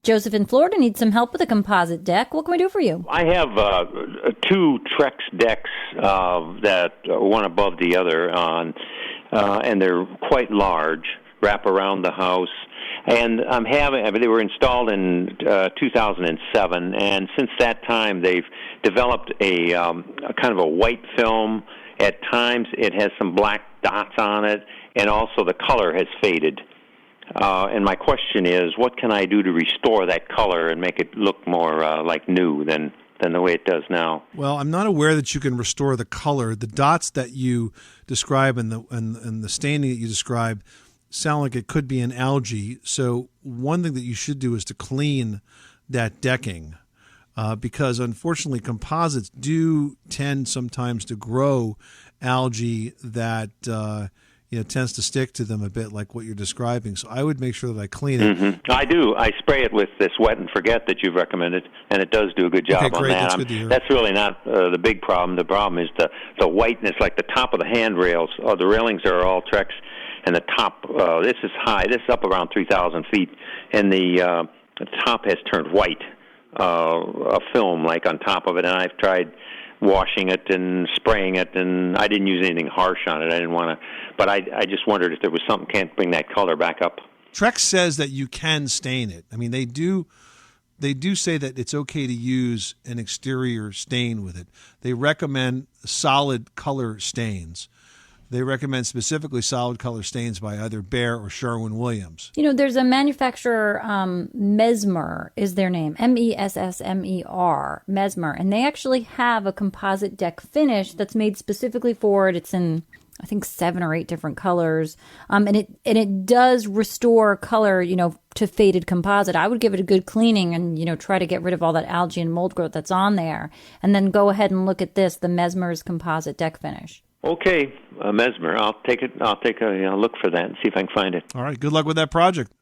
Joseph in Florida needs some help with a composite deck. What can we do for you? I have two Trex decks that are one above the other, and they're quite large, wrap around the house. And they were installed in 2007, and since that time they've developed a kind of a white film. At times it has some black dots on it, and also the color has faded. And my question is, what can I do to restore that color and make it look more like new than the way it does now? Well, I'm not aware that you can restore the color. The dots that you describe and the staining that you describe sound like it could be an algae. So one thing that you should do is to clean that decking, because unfortunately composites do tend sometimes to grow algae that tends to stick to them a bit, like what you're describing. So I would make sure that I clean it. Mm-hmm. I do. I spray it with this Wet and Forget that you've recommended, and it does do a good job okay, great. on that. That's good to hear. That's really not the big problem. The problem is the whiteness, like the top of the handrails. The railings are all Trex, and the top, this is high. This is up around 3,000 feet, and the top has turned white, a film like on top of it, and I've tried washing it and spraying it, and I didn't use anything harsh on it. I didn't want to, but I just wondered if there was something can't bring that color back up. Trex says that you can stain it. I mean, they do say that it's okay to use an exterior stain with it. They recommend solid color stains. They recommend specifically solid color stains by either Behr or Sherwin-Williams. There's a manufacturer, Mesmer is their name, Messmer, Mesmer, and they actually have a composite deck finish that's made specifically for it. It's in, I think, 7 or 8 different colors, and it does restore color, to faded composite. I would give it a good cleaning and try to get rid of all that algae and mold growth that's on there, and then go ahead and look at this, the Mesmer's composite deck finish. Okay, Mesmer. I'll take a look for that and see if I can find it. All right. Good luck with that project.